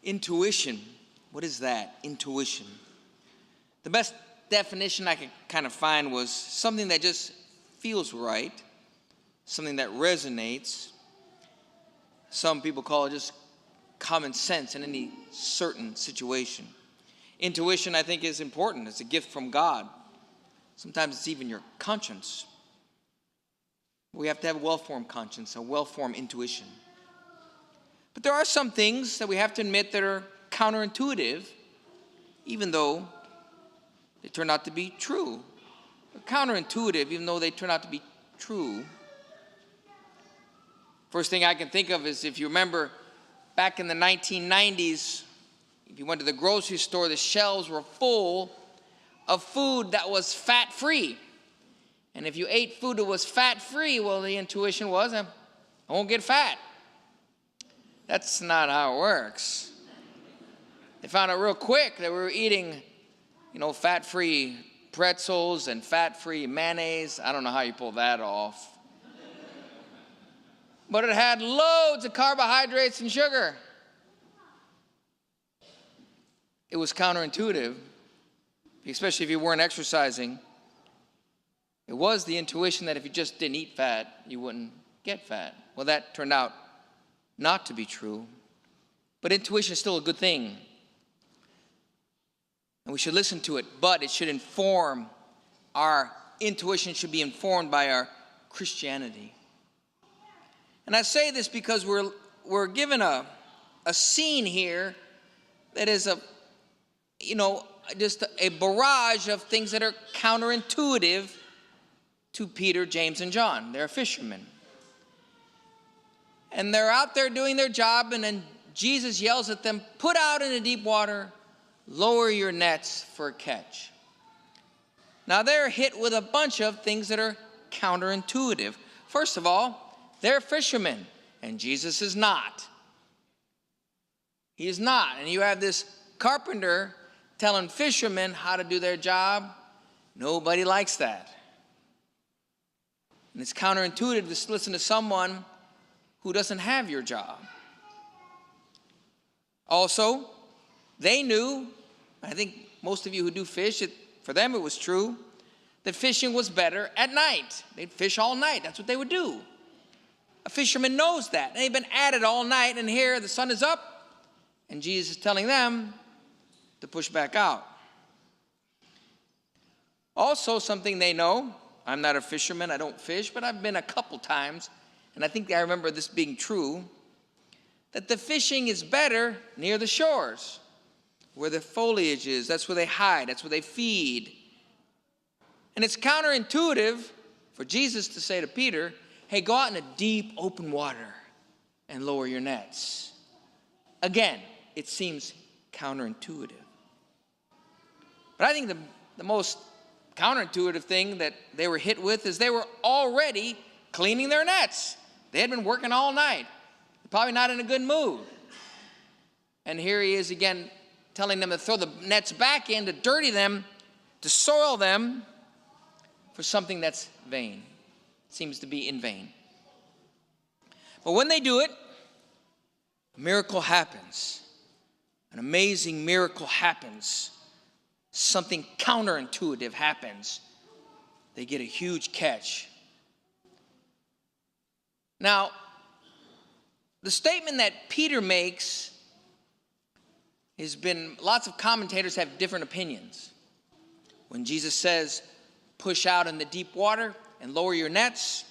Intuition. What is that? Intuition. The best definition I could kind of find was something that just feels right, something that resonates. Some people call it just common sense in any certain situation. Intuition, I think, is important. It's a gift from God. Sometimes it's even your conscience. We have to have a well-formed conscience, a well-formed intuition. But there are some things that we have to admit that are counterintuitive, even though they turn out to be true. They're counterintuitive, even though they turn out to be true. First thing I can think of is, if you remember, back in the 1990s, if you went to the grocery store, the shelves were full of food that was fat-free. And if you ate food that was fat-free, well, the intuition was, I won't get fat. That's not how it works. They found out real quick that we were eating, fat-free pretzels and fat-free mayonnaise. I don't know how you pull that off. But it had loads of carbohydrates and sugar. It was counterintuitive, especially if you weren't exercising. It was the intuition that if you just didn't eat fat, you wouldn't get fat. Well, that turned out not to be true. But intuition is still a good thing. And we should listen to it, but it should inform, our intuition should be informed by our Christianity. And I say this because we're given a scene here that is just a barrage of things that are counterintuitive to Peter, James, and John. They're fishermen. And they're out there doing their job, and then Jesus yells at them, "Put out in the deep water, lower your nets for a catch." Now they're hit with a bunch of things that are counterintuitive. First of all, they're fishermen, and Jesus is not. He is not. And you have this carpenter telling fishermen how to do their job. Nobody likes that. And it's counterintuitive to listen to someone who doesn't have your job. Also, they knew, I think most of you who do fish, for them it was true, that fishing was better at night. They'd fish all night. That's what they would do. A fisherman knows that. And they've been at it all night, and here the sun is up, and Jesus is telling them to push back out. Also, something they know, I'm not a fisherman, I don't fish, but I've been a couple times, and I think I remember this being true, that the fishing is better near the shores, where the foliage is. That's where they hide. That's where they feed. And it's counterintuitive for Jesus to say to Peter, "Hey, go out in a deep, open water and lower your nets." Again, it seems counterintuitive. But I think the most counterintuitive thing that they were hit with is they were already cleaning their nets. They had been working all night. Probably not in a good mood. And here he is again telling them to throw the nets back in, to dirty them, to soil them for something that's vain. It seems to be in vain. But when they do it, a miracle happens. An amazing miracle happens. Something counterintuitive happens. They get a huge catch. Now, the statement that Peter makes has been, lots of commentators have different opinions. When Jesus says, "Push out in the deep water and lower your nets,"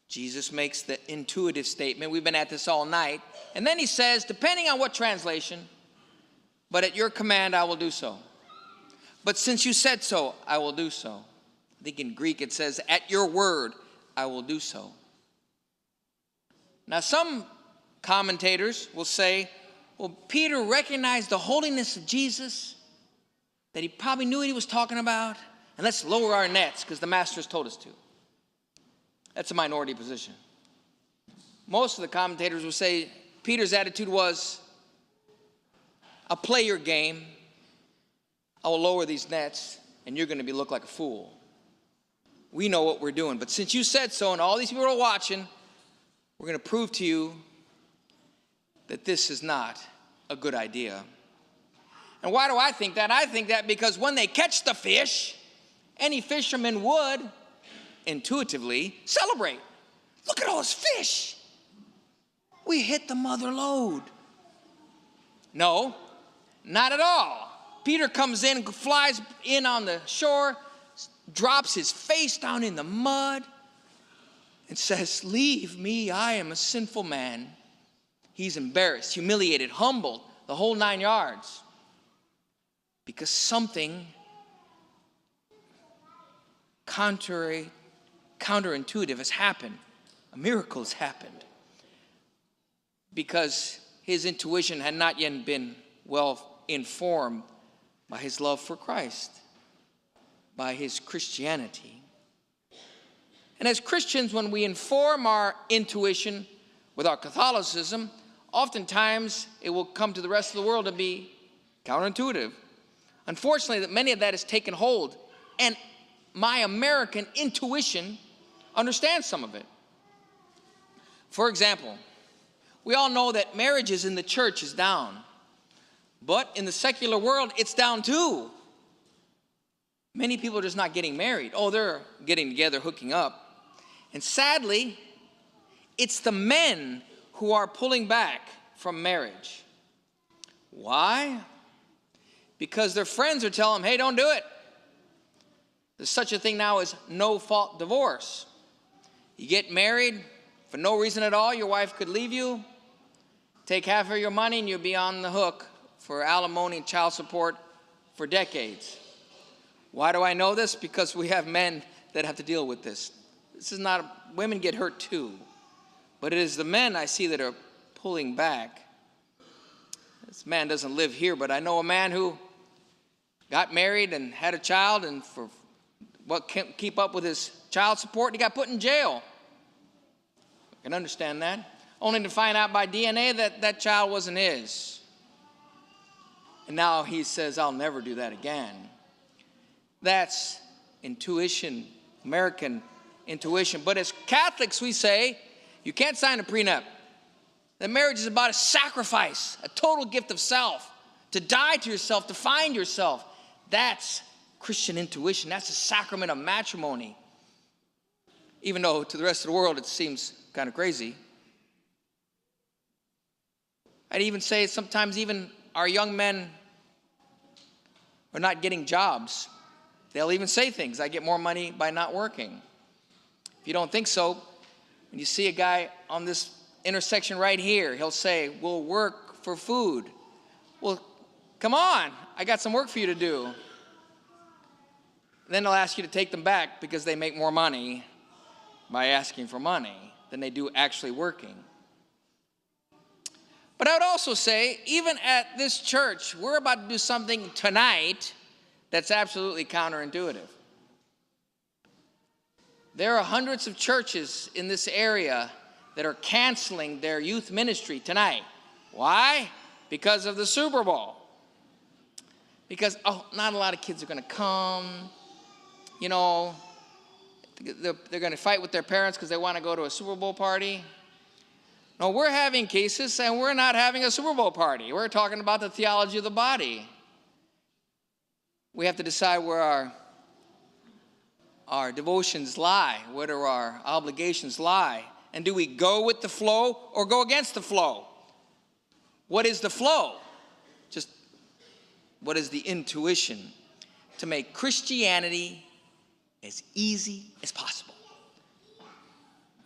Jesus makes the intuitive statement, "We've been at this all night." And then he says, depending on what translation, "But at your command I will do so. But since you said so, I will do so." I think in Greek it says, "At your word I will do so." Now some commentators will say, well, Peter recognized the holiness of Jesus, that he probably knew what he was talking about, and let's lower our nets because the master has told us to. That's a minority position. Most of the commentators will say Peter's attitude was, "I'll play your game, I will lower these nets, and you're going to look like a fool. We know what we're doing, but since you said so and all these people are watching, we're going to prove to you that this is not a good idea. And why do I think that? I think that because when they catch the fish, any fisherman would intuitively celebrate. Look at all those fish. We hit the mother lode. No, not at all. Peter comes in, flies in on the shore, drops his face down in the mud, and says, "Leave me, I am a sinful man." He's embarrassed, humiliated, humbled, the whole 9 yards. Because something counterintuitive has happened. A miracle has happened. Because his intuition had not yet been well informed by his love for Christ, by his Christianity. And as Christians, when we inform our intuition with our Catholicism, oftentimes it will come to the rest of the world to be counterintuitive. Unfortunately, that many of that has taken hold, and my American intuition understands some of it. For example, we all know that marriages in the church is down, but in the secular world, it's down too. Many people are just not getting married. Oh, they're getting together, hooking up. And sadly, it's the men who are pulling back from marriage. Why? Because their friends are telling them, "Hey, don't do it." There's such a thing now as no-fault divorce. You get married for no reason at all. Your wife could leave you, take half of your money, and you'll be on the hook for alimony and child support for decades. Why do I know this? Because we have men that have to deal with this. This is not, women get hurt too. But it is the men I see that are pulling back. This man doesn't live here, but I know a man who got married and had a child, and for what can't keep up with his child support, he got put in jail. I can understand that. Only to find out by DNA that that child wasn't his. And now he says, "I'll never do that again." That's intuition, American intuition. But as Catholics, we say, you can't sign a prenup. That marriage is about a sacrifice, a total gift of self, to die to yourself, to find yourself. That's Christian intuition. That's the sacrament of matrimony. Even though to the rest of the world it seems kind of crazy. I'd even say sometimes even our young men are not getting jobs. They'll even say things, "I get more money by not working." If you don't think so, when you see a guy on this intersection right here, he'll say, "We'll work for food." Well, come on, I got some work for you to do. Then they'll ask you to take them back because they make more money by asking for money than they do actually working. But I would also say, even at this church, we're about to do something tonight that's absolutely counterintuitive. There are hundreds of churches in this area that are canceling their youth ministry tonight. Why? Because of the Super Bowl. Because, not a lot of kids are going to come. You know, they're going to fight with their parents because they want to go to a Super Bowl party. No, we're having cases, and we're not having a Super Bowl party. We're talking about the theology of the body. We have to decide where our devotions lie, where do our obligations lie, and do we go with the flow or go against the flow? What is the flow? Just what is the intuition to make Christianity as easy as possible?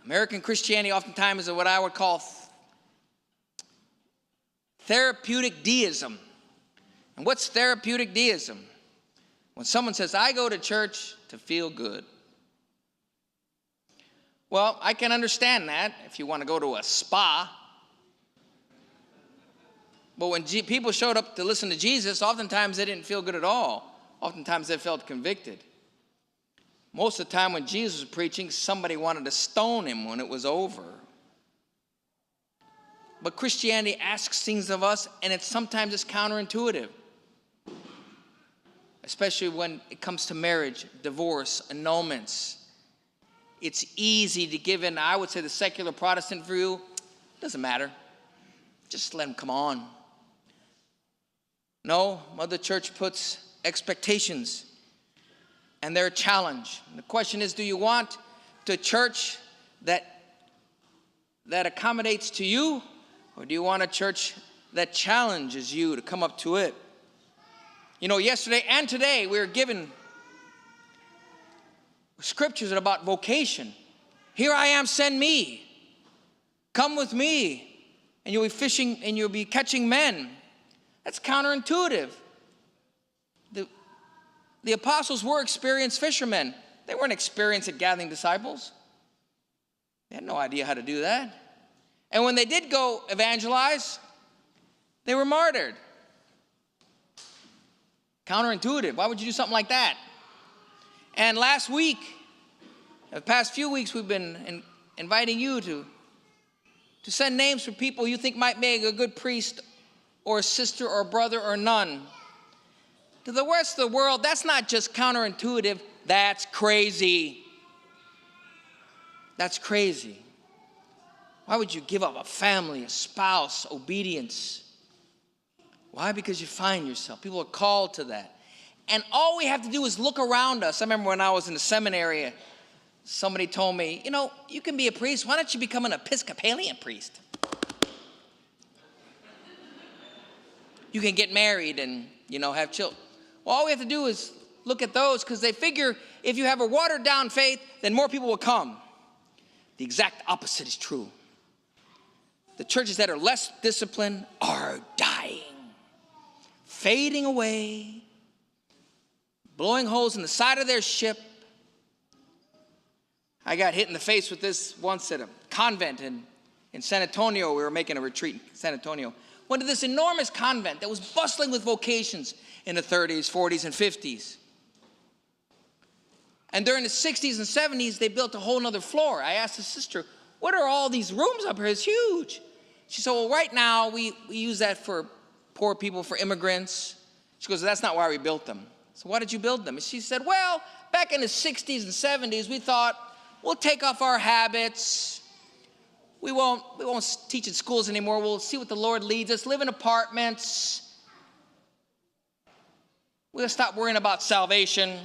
American Christianity oftentimes is what I would call therapeutic deism. And what's therapeutic deism? When someone says, "I go to church to feel good." Well, I can understand that if you want to go to a spa. But when people showed up to listen to Jesus, oftentimes they didn't feel good at all. Oftentimes they felt convicted. Most of the time when Jesus was preaching, somebody wanted to stone him when it was over. But Christianity asks things of us, and sometimes it's counterintuitive. Especially when it comes to marriage, divorce, annulments. It's easy to give in, I would say, the secular Protestant view. Doesn't matter. Just let them come on. No, Mother Church puts expectations, and they're a challenge. And the question is, do you want the church that accommodates to you, or do you want a church that challenges you to come up to it? You know, yesterday and today we were given scriptures about vocation. Here I am, send me. Come with me, and you'll be fishing and you'll be catching men. That's counterintuitive. The apostles were experienced fishermen. They weren't experienced at gathering disciples. They had no idea how to do that. And when they did go evangelize, they were martyred. Counterintuitive. Why would you do something like that? And last week, the past few weeks, we've been inviting you to send names for people you think might make a good priest or a sister or a brother or nun. To the rest of the world, that's not just counterintuitive, that's crazy. That's crazy. Why would you give up a family, a spouse, obedience? Why? Because you find yourself. People are called to that. And all we have to do is look around us. I remember when I was in the seminary, somebody told me, you know, you can be a priest. Why don't you become an Episcopalian priest? You can get married and, you know, have children. Well, all we have to do is look at those, because they figure if you have a watered down faith, then more people will come. The exact opposite is true. The churches that are less disciplined are dying, fading away, blowing holes in the side of their ship. I got hit in the face with this once at a convent in San Antonio. We were making a retreat in San Antonio. Went to this enormous convent that was bustling with vocations in the 30s, 40s, and 50s. And during the 60s and 70s, they built a whole nother floor. I asked the sister, what are all these rooms up here? It's huge. She said, well, right now we use that for poor people, for immigrants. She goes, that's not why we built them. So why did you build them? And she said, well, back in the 60s and 70s, we thought, we'll take off our habits. We won't teach in schools anymore. We'll see what the Lord leads us, live in apartments. We'll stop worrying about salvation,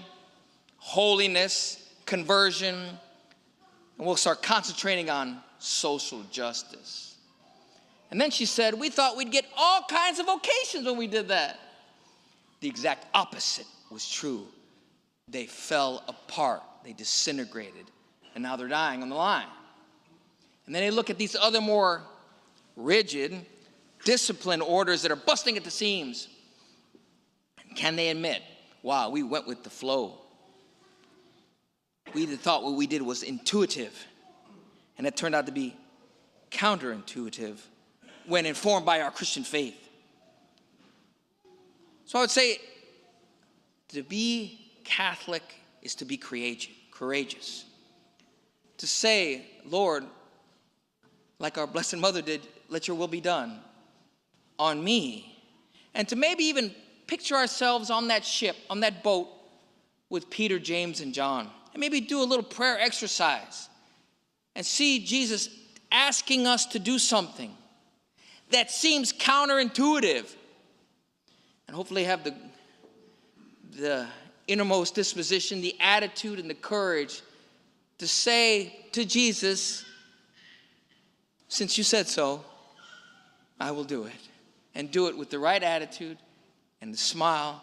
holiness, conversion, and we'll start concentrating on social justice. And then she said, we thought we'd get all kinds of vocations when we did that. The exact opposite was true. They fell apart. They disintegrated. And now they're dying on the line. And then they look at these other more rigid, disciplined orders that are busting at the seams. Can they admit, wow, we went with the flow. We thought what we did was intuitive. And it turned out to be counterintuitive when informed by our Christian faith. So I would say to be Catholic is to be courageous. To say, Lord, like our Blessed Mother did, let your will be done on me. And to maybe even picture ourselves on that ship, on that boat with Peter, James, and John. And maybe do a little prayer exercise and see Jesus asking us to do something that seems counterintuitive. And hopefully have the innermost disposition, the attitude, and the courage to say to Jesus, since you said so, I will do it. And do it with the right attitude and the smile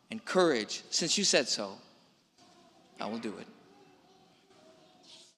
and courage. Since you said so, I will do it.